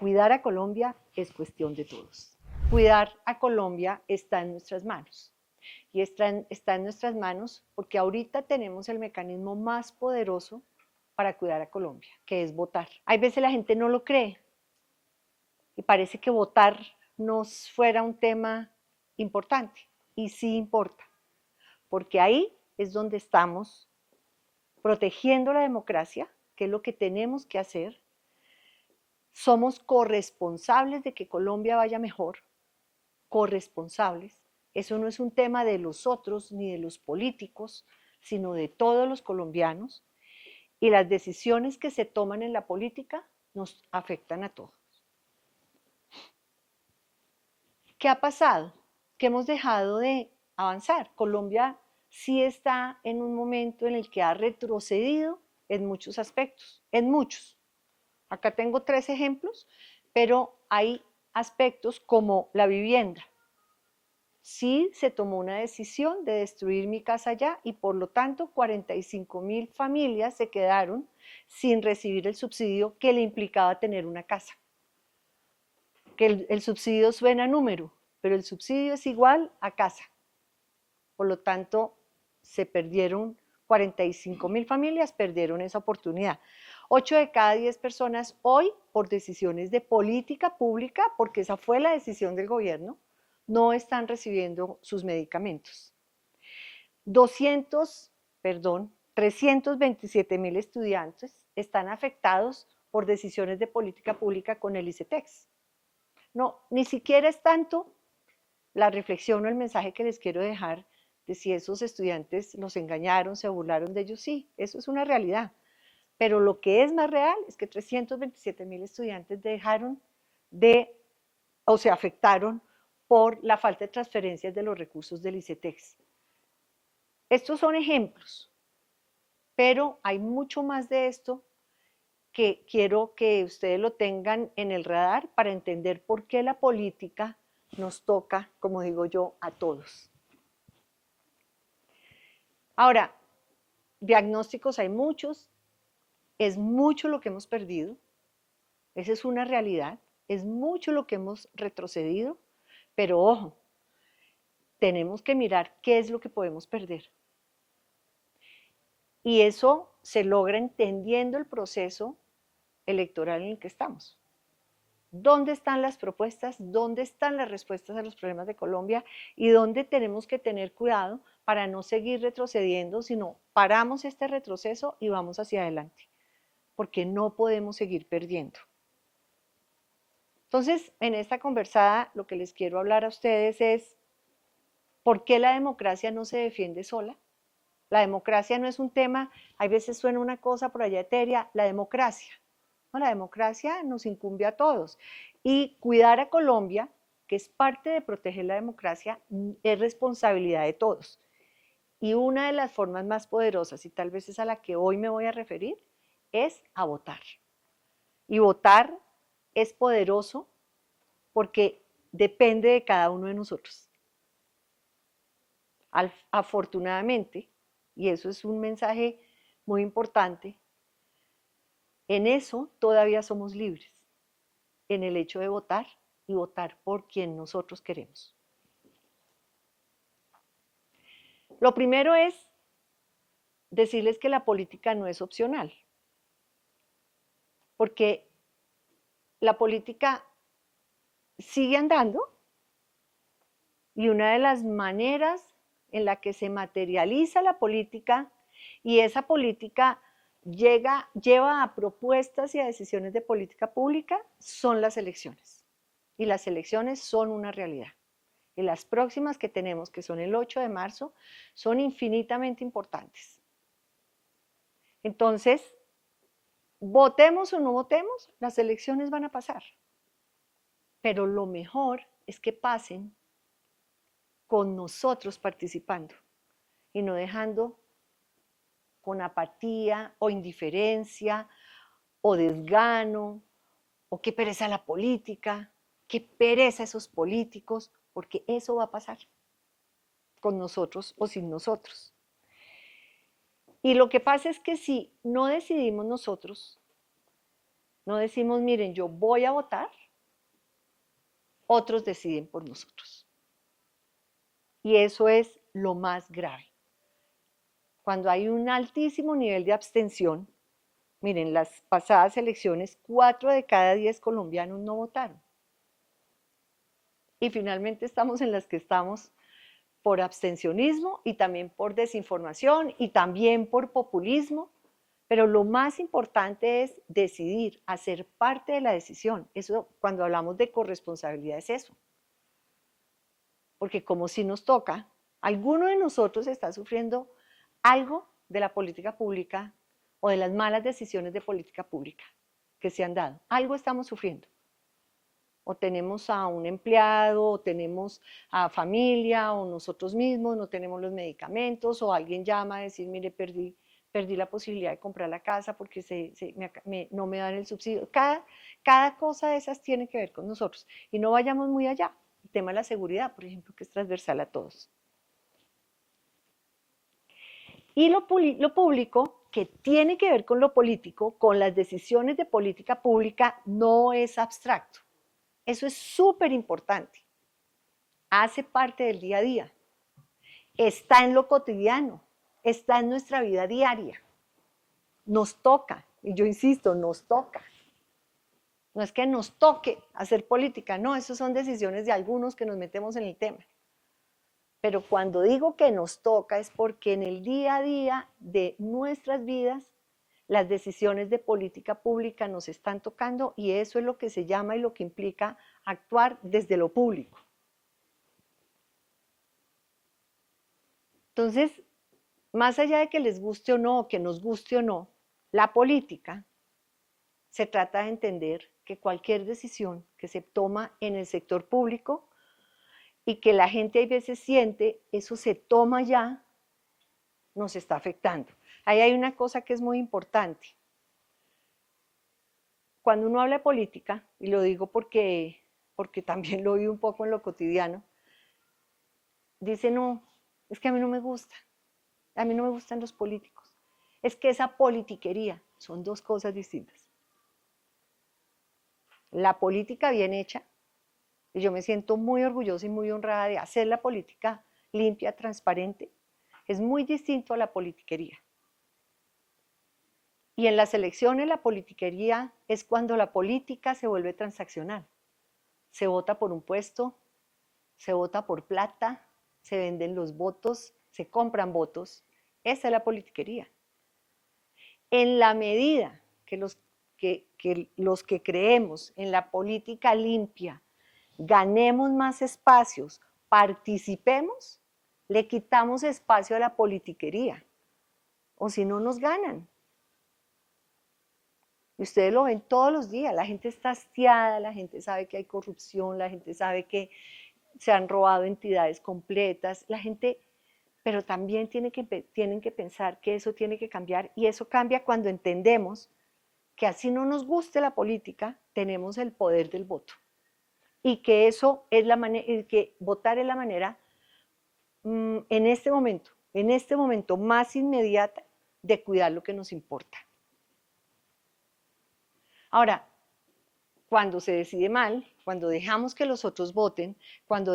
cuidar a Colombia es cuestión de todos. Cuidar a Colombia está en nuestras manos. Y está en nuestras manos porque ahorita tenemos el mecanismo más poderoso para cuidar a Colombia, que es votar. Hay veces la gente no lo cree y parece que votar nos fuera un tema importante. Y sí importa, porque ahí es donde estamos protegiendo la democracia, que es lo que tenemos que hacer. Somos corresponsables de que Colombia vaya mejor, corresponsables. Eso no es un tema de los otros ni de los políticos, sino de todos los colombianos. Y las decisiones que se toman en la política nos afectan a todos. ¿Qué ha pasado? Que hemos dejado de avanzar. Colombia sí está en un momento en el que ha retrocedido en muchos aspectos, en muchos. Acá tengo 3 ejemplos, pero hay aspectos como la vivienda. Sí se tomó una decisión de destruir mi casa allá y por lo tanto 45.000 familias se quedaron sin recibir el subsidio que le implicaba tener una casa. Que el subsidio suena a número, pero el subsidio es igual a casa. Por lo tanto, se perdieron 45.000 familias, perdieron esa oportunidad. 8 de cada 10 personas hoy, por decisiones de política pública, porque esa fue la decisión del gobierno, no están recibiendo sus medicamentos. 327.000 estudiantes están afectados por decisiones de política pública con el ICETEX. No, ni siquiera es tanto la reflexión o el mensaje que les quiero dejar de si esos estudiantes los engañaron, se burlaron de ellos, sí, eso es una realidad. Pero lo que es más real es que 327.000 estudiantes dejaron de, o se afectaron por la falta de transferencias de los recursos del ICETEX. Estos son ejemplos, pero hay mucho más de esto que quiero que ustedes lo tengan en el radar para entender por qué la política nos toca, como digo yo, a todos. Ahora, diagnósticos hay muchos, es mucho lo que hemos perdido, esa es una realidad, es mucho lo que hemos retrocedido, pero ojo, tenemos que mirar qué es lo que podemos perder. Y eso se logra entendiendo el proceso electoral en el que estamos. ¿Dónde están las propuestas? ¿Dónde están las respuestas a los problemas de Colombia? ¿Y dónde tenemos que tener cuidado para no seguir retrocediendo, sino paramos este retroceso y vamos hacia adelante? Porque no podemos seguir perdiendo. Entonces, en esta conversada, lo que les quiero hablar a ustedes es ¿por qué la democracia no se defiende sola? La democracia no es un tema, hay veces suena una cosa por allá etérea, la democracia. No, la democracia nos incumbe a todos. Y cuidar a Colombia, que es parte de proteger la democracia, es responsabilidad de todos. Y una de las formas más poderosas, y tal vez es a la que hoy me voy a referir, es a votar. Y votar es poderoso porque depende de cada uno de nosotros. Afortunadamente, y eso es un mensaje muy importante, en eso todavía somos libres, en el hecho de votar y votar por quien nosotros queremos. Lo primero es decirles que la política no es opcional, porque la política sigue andando y una de las maneras en la que se materializa la política y esa política lleva a propuestas y a decisiones de política pública son las elecciones. Y las elecciones son una realidad. Y las próximas que tenemos, que son el 8 de marzo, son infinitamente importantes. Entonces, votemos o no votemos, las elecciones van a pasar. Pero lo mejor es que pasen con nosotros participando y no dejando con apatía o indiferencia o desgano o qué pereza la política, qué pereza esos políticos, porque eso va a pasar con nosotros o sin nosotros. Y lo que pasa es que si no decidimos nosotros, No decimos, miren, yo voy a votar, otros deciden por nosotros. Y eso es lo más grave. Cuando hay un altísimo nivel de abstención, miren, las pasadas elecciones, 4 de cada 10 colombianos no votaron. Y finalmente estamos en las que estamos por abstencionismo y también por desinformación y también por populismo. Pero lo más importante es decidir, hacer parte de la decisión. Eso, cuando hablamos de corresponsabilidad, es eso. Porque como si nos toca, alguno de nosotros está sufriendo algo de la política pública o de las malas decisiones de política pública que se han dado. Algo estamos sufriendo. O tenemos a un empleado, o tenemos a familia, o nosotros mismos no tenemos los medicamentos, o alguien llama a decir, mire, perdí la posibilidad de comprar la casa porque no me dan el subsidio. Cada cosa de esas tiene que ver con nosotros. Y no vayamos muy allá. El tema de la seguridad, por ejemplo, que es transversal a todos. Y lo público, que tiene que ver con lo político, con las decisiones de política pública, no es abstracto. Eso es súper importante. Hace parte del día a día. Está en lo cotidiano. Está en nuestra vida diaria. Nos toca. Y yo insisto, nos toca. No es que nos toque hacer política, no, eso son decisiones de algunos que nos metemos en el tema. Pero cuando digo que nos toca es porque en el día a día de nuestras vidas las decisiones de política pública nos están tocando y eso es lo que se llama y lo que implica actuar desde lo público. Entonces, más allá de que les guste o no, que nos guste o no, la política se trata de entender que cualquier decisión que se toma en el sector público y que la gente a veces siente, eso se toma ya, nos está afectando. Ahí hay una cosa que es muy importante. Cuando uno habla de política, y lo digo porque también lo vi un poco en lo cotidiano, dice, no, es que a mí no me gusta, a mí no me gustan los políticos. Es que esa politiquería son dos cosas distintas. La política bien hecha, y yo me siento muy orgullosa y muy honrada de hacer la política limpia, transparente, es muy distinto a la politiquería. Y en las elecciones la politiquería es cuando la política se vuelve transaccional. Se vota por un puesto, se vota por plata, se venden los votos, se compran votos. Esa es la politiquería. En la medida que los que creemos en la política limpia ganemos más espacios, participemos, le quitamos espacio a la politiquería. O si no, nos ganan. Y ustedes lo ven todos los días, la gente está hastiada, la gente sabe que hay corrupción, la gente sabe que se han robado entidades completas, la gente, pero también tienen que pensar que eso tiene que cambiar y eso cambia cuando entendemos que así no nos guste la política, tenemos el poder del voto y que eso es la manera, que votar es la manera en este momento más inmediata de cuidar lo que nos importa. Ahora, cuando se decide mal, cuando dejamos que los otros voten, cuando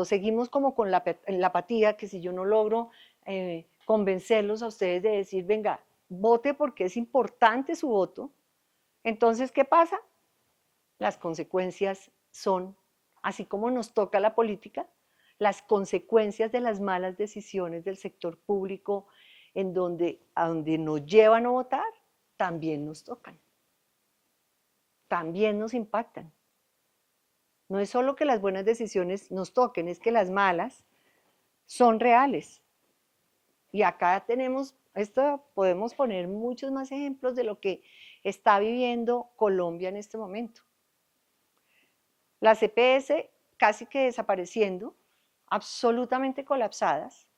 seguimos como con la apatía, que si yo no logro convencerlos a ustedes de decir, venga, vote porque es importante su voto, entonces, ¿qué pasa? Las consecuencias son, así como nos toca la política, las consecuencias de las malas decisiones del sector público a donde nos llevan a votar, también nos tocan. También nos impactan. No es solo que las buenas decisiones nos toquen, es que las malas son reales. Y acá podemos poner muchos más ejemplos de lo que está viviendo Colombia en este momento. Las EPS casi que desapareciendo, absolutamente colapsadas.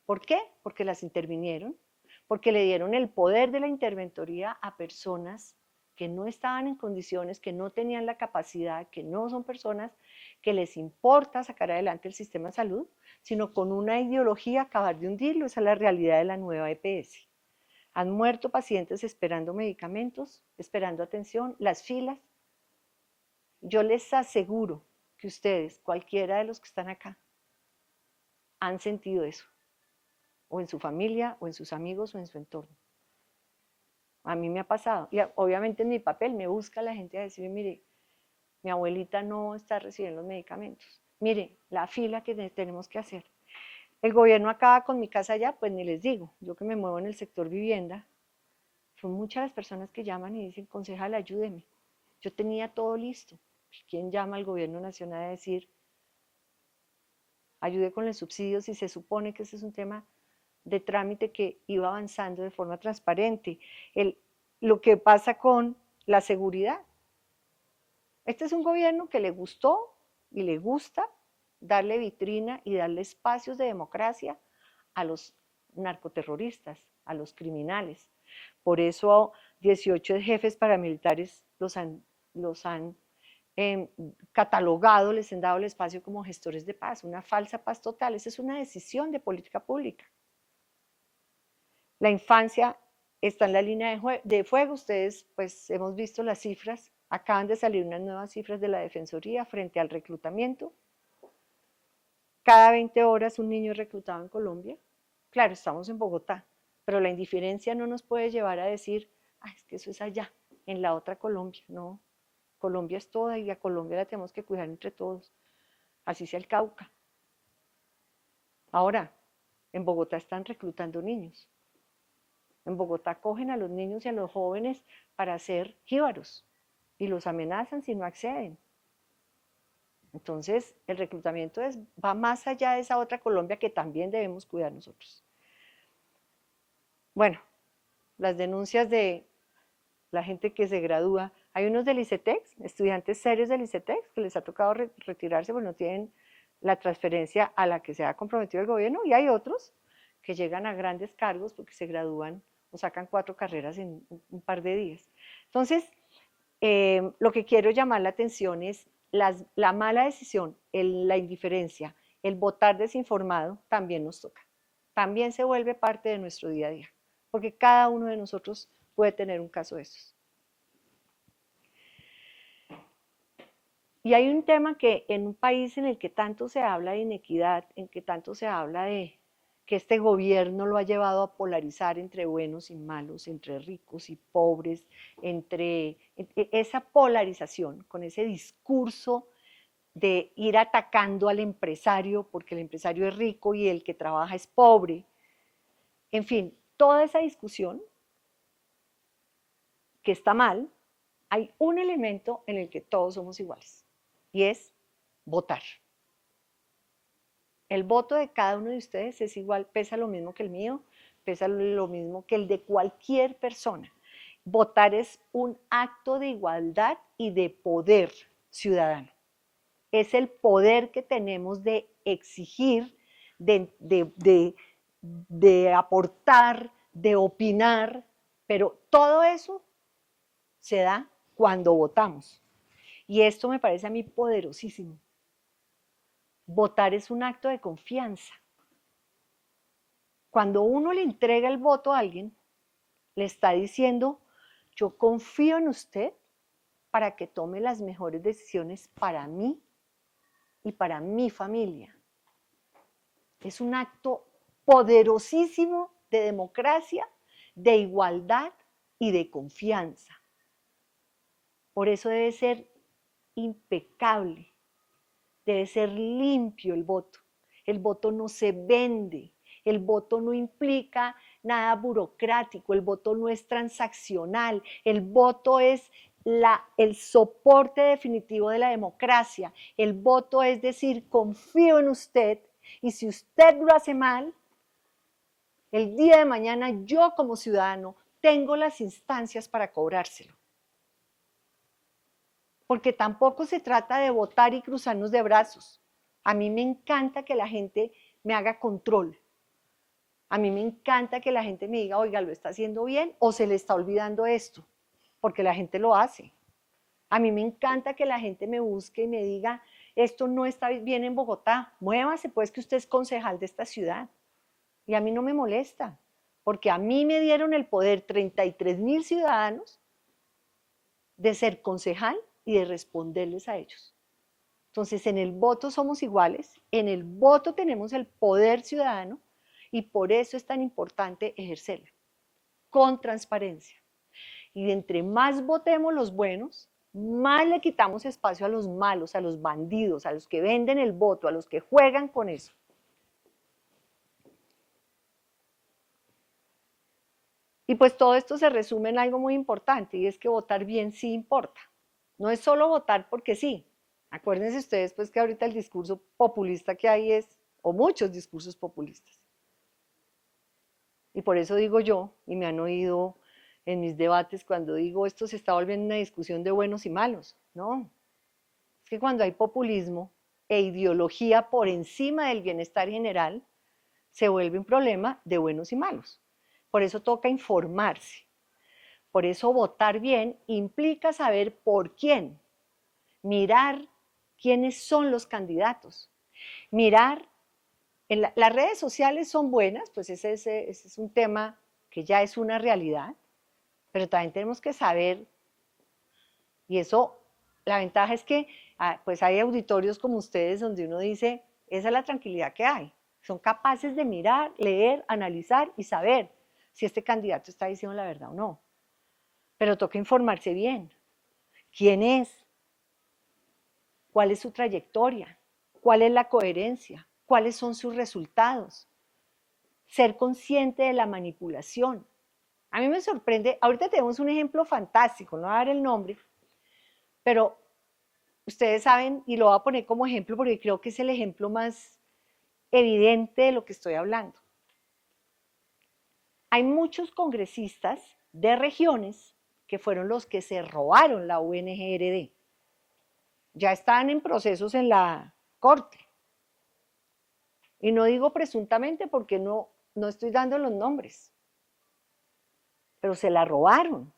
¿Por qué? Porque las intervinieron, porque le dieron el poder de la interventoría a personas que no estaban en condiciones, que no tenían la capacidad, que no son personas que les importa sacar adelante el sistema de salud, sino con una ideología acabar de hundirlo. Esa es la realidad de la nueva EPS. Han muerto pacientes esperando medicamentos, esperando atención, las filas. Yo les aseguro que ustedes, cualquiera de los que están acá, han sentido eso, o en su familia, o en sus amigos, o en su entorno. A mí me ha pasado, y obviamente en mi papel me busca la gente a decir, mire, mi abuelita no está recibiendo los medicamentos, mire, la fila que tenemos que hacer. El gobierno acaba con mi casa allá, pues ni les digo, yo que me muevo en el sector vivienda, son muchas las personas que llaman y dicen, concejal, ayúdeme, yo tenía todo listo. ¿Quién llama al gobierno nacional a decir, ayude con el subsidio si se supone que ese es un tema de trámite que iba avanzando de forma transparente? Lo que pasa con la seguridad. Este es un gobierno que le gustó y le gusta darle vitrina y darle espacios de democracia a los narcoterroristas, a los criminales. Por eso 18 jefes paramilitares los han catalogado, les han dado el espacio como gestores de paz, una falsa paz total. Esa es una decisión de política pública. La infancia está en la línea de fuego. Ustedes, pues, hemos visto las cifras. Acaban de salir unas nuevas cifras de la Defensoría frente al reclutamiento. Cada 20 horas un niño es reclutado en Colombia. Claro, estamos en Bogotá, pero la indiferencia no nos puede llevar a decir, es que eso es allá, en la otra Colombia. No, Colombia es toda y a Colombia la tenemos que cuidar entre todos, así sea el Cauca. Ahora, en Bogotá están reclutando niños. En Bogotá cogen a los niños y a los jóvenes para ser jíbaros y los amenazan si no acceden. Entonces, el reclutamiento va más allá de esa otra Colombia que también debemos cuidar nosotros. Bueno, las denuncias de la gente que se gradúa. Hay unos del ICETEX, estudiantes serios del ICETEX, que les ha tocado retirarse porque no tienen la transferencia a la que se ha comprometido el gobierno, y hay otros que llegan a grandes cargos porque se gradúan o sacan 4 carreras en un par de días. Entonces, lo que quiero llamar la atención es la mala decisión, la indiferencia, el votar desinformado también nos toca. También se vuelve parte de nuestro día a día, porque cada uno de nosotros puede tener un caso de estos. Y hay un tema que en un país en el que tanto se habla de inequidad, en que tanto se habla de que este gobierno lo ha llevado a polarizar entre buenos y malos, entre ricos y pobres, entre esa polarización, con ese discurso de ir atacando al empresario porque el empresario es rico y el que trabaja es pobre. En fin, toda esa discusión que está mal, hay un elemento en el que todos somos iguales y es votar. El voto de cada uno de ustedes es igual, pesa lo mismo que el mío, pesa lo mismo que el de cualquier persona. Votar es un acto de igualdad y de poder ciudadano. Es el poder que tenemos de exigir, de aportar, de opinar, pero todo eso se da cuando votamos. Y esto me parece a mí poderosísimo. Votar es un acto de confianza. Cuando uno le entrega el voto a alguien, le está diciendo, yo confío en usted para que tome las mejores decisiones para mí y para mi familia. Es un acto poderosísimo de democracia, de igualdad y de confianza. Por eso debe ser impecable, debe ser limpio el voto. El voto no se vende, el voto no implica nada burocrático, el voto no es transaccional, el voto es el soporte definitivo de la democracia. El voto es decir, confío en usted y si usted lo hace mal, el día de mañana yo como ciudadano tengo las instancias para cobrárselo. Porque tampoco se trata de votar y cruzarnos de brazos. A mí me encanta que la gente me haga control. A mí me encanta que la gente me diga, oiga, ¿lo está haciendo bien o se le está olvidando esto? Porque la gente lo hace. A mí me encanta que la gente me busque y me diga, esto no está bien en Bogotá, muévase pues que usted es concejal de esta ciudad. Y a mí no me molesta, porque a mí me dieron el poder 33.000 ciudadanos de ser concejal y de responderles a ellos. Entonces, en el voto somos iguales, en el voto tenemos el poder ciudadano y por eso es tan importante ejercerlo, con transparencia. Y entre más votemos los buenos, más le quitamos espacio a los malos, a los bandidos, a los que venden el voto, a los que juegan con eso. Y pues todo esto se resume en algo muy importante, y es que votar bien sí importa. No es solo votar porque sí. Acuérdense ustedes pues que ahorita el discurso populista que hay es, o muchos discursos populistas. Y por eso digo yo, y me han oído en mis debates cuando digo esto se está volviendo una discusión de buenos y malos. No, es que cuando hay populismo e ideología por encima del bienestar general, se vuelve un problema de buenos y malos. Por eso toca informarse. Por eso votar bien implica saber por quién, mirar quiénes son los candidatos, mirar, las redes sociales son buenas, pues ese es un tema que ya es una realidad, pero también tenemos que saber, y eso, la ventaja es que pues hay auditorios como ustedes donde uno dice, esa es la tranquilidad que hay, son capaces de mirar, leer, analizar y saber si este candidato está diciendo la verdad o no. Pero toca informarse bien. ¿Quién es? ¿Cuál es su trayectoria? ¿Cuál es la coherencia? ¿Cuáles son sus resultados? Ser consciente de la manipulación. A mí me sorprende, ahorita tenemos un ejemplo fantástico, no voy a dar el nombre, pero ustedes saben, y lo voy a poner como ejemplo porque creo que es el ejemplo más evidente de lo que estoy hablando. Hay muchos congresistas de regiones que fueron los que se robaron la UNGRD. Ya están en procesos en la corte. Y no digo presuntamente porque no estoy dando los nombres, pero se la robaron.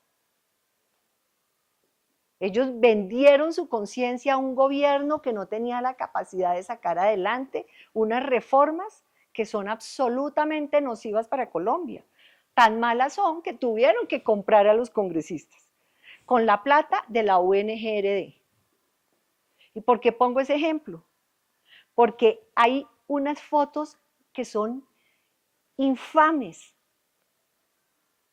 Ellos vendieron su conciencia a un gobierno que no tenía la capacidad de sacar adelante unas reformas que son absolutamente nocivas para Colombia. Tan malas son que tuvieron que comprar a los congresistas con la plata de la UNGRD. ¿Y por qué pongo ese ejemplo? Porque hay unas fotos que son infames,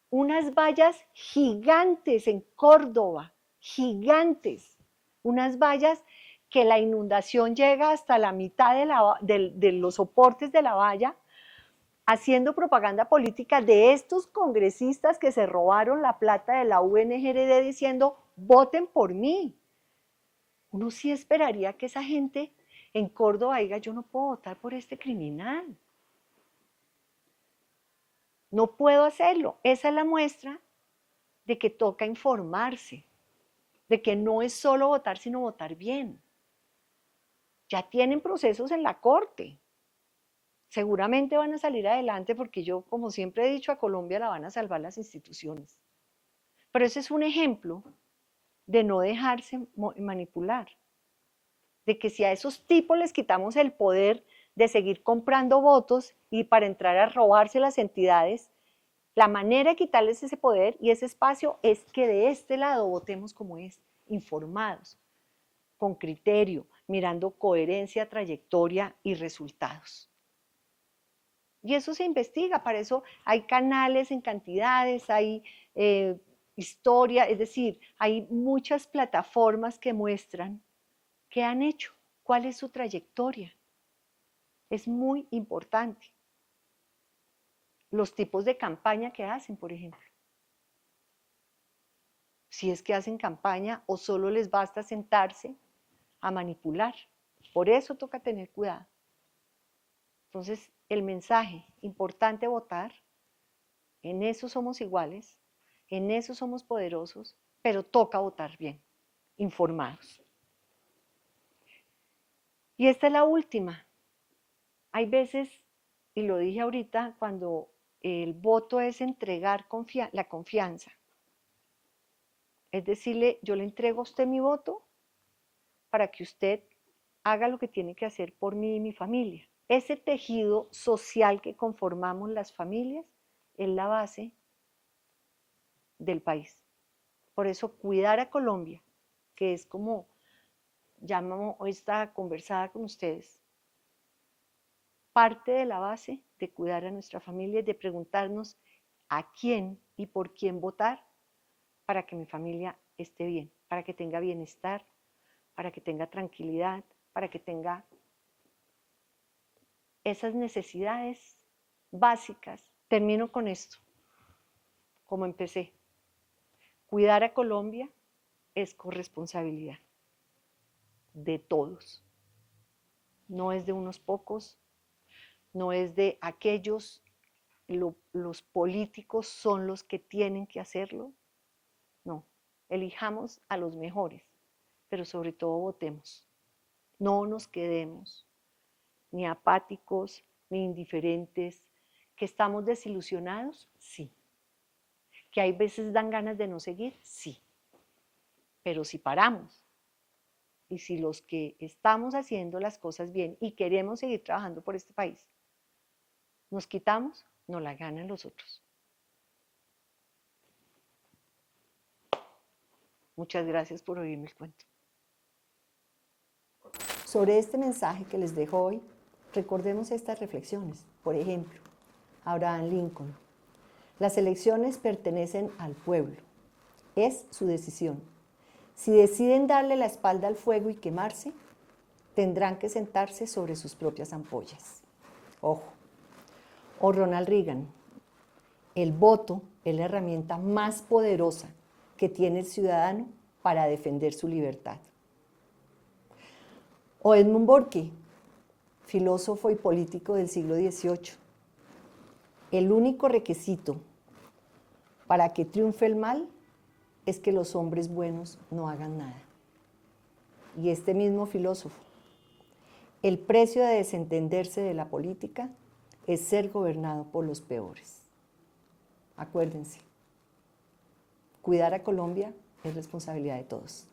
unas vallas gigantes en Córdoba, gigantes, unas vallas que la inundación llega hasta la mitad de los soportes de la valla, haciendo propaganda política de estos congresistas que se robaron la plata de la UNGRD diciendo, voten por mí. Uno sí esperaría que esa gente en Córdoba diga, yo no puedo votar por este criminal. No puedo hacerlo. Esa es la muestra de que toca informarse, de que no es solo votar, sino votar bien. Ya tienen procesos en la corte. Seguramente van a salir adelante porque yo, como siempre he dicho, a Colombia la van a salvar las instituciones. Pero ese es un ejemplo de no dejarse manipular. De que si a esos tipos les quitamos el poder de seguir comprando votos y para entrar a robarse las entidades, la manera de quitarles ese poder y ese espacio es que de este lado votemos como es, informados, con criterio, mirando coherencia, trayectoria y resultados. Y eso se investiga, para eso hay canales en cantidades, hay historia, es decir, hay muchas plataformas que muestran qué han hecho, cuál es su trayectoria. Es muy importante. Los tipos de campaña que hacen, por ejemplo. Si es que hacen campaña o solo les basta sentarse a manipular. Por eso toca tener cuidado. Entonces, el mensaje, importante votar, en eso somos iguales, en eso somos poderosos, pero toca votar bien, informados. Y esta es la última. Hay veces, y lo dije ahorita, cuando el voto es entregar la confianza. Es decirle, yo le entrego a usted mi voto para que usted haga lo que tiene que hacer por mí y mi familia. Ese tejido social que conformamos las familias es la base del país. Por eso cuidar a Colombia, que es como llamo esta conversada con ustedes, parte de la base de cuidar a nuestra familia y de preguntarnos a quién y por quién votar para que mi familia esté bien, para que tenga bienestar, para que tenga tranquilidad, para que tenga esas necesidades básicas. Termino con esto, como empecé. Cuidar a Colombia es corresponsabilidad de todos. No es de unos pocos, no es de aquellos, los políticos son los que tienen que hacerlo. No, elijamos a los mejores, pero sobre todo votemos. No nos quedemos ni apáticos, ni indiferentes. ¿Que estamos desilusionados? Sí. ¿Que hay veces dan ganas de no seguir? Sí. Pero si paramos y si los que estamos haciendo las cosas bien y queremos seguir trabajando por este país, nos quitamos, nos la ganan los otros. Muchas gracias por oírme el cuento. Sobre este mensaje que les dejo hoy, recordemos estas reflexiones. Por ejemplo, Abraham Lincoln. Las elecciones pertenecen al pueblo. Es su decisión. Si deciden darle la espalda al fuego y quemarse, tendrán que sentarse sobre sus propias ampollas. Ojo. O Ronald Reagan. El voto es la herramienta más poderosa que tiene el ciudadano para defender su libertad. O Edmund Burke, filósofo y político del siglo XVIII. El único requisito para que triunfe el mal es que los hombres buenos no hagan nada. Y este mismo filósofo, el precio de desentenderse de la política es ser gobernado por los peores. Acuérdense, cuidar a Colombia es responsabilidad de todos.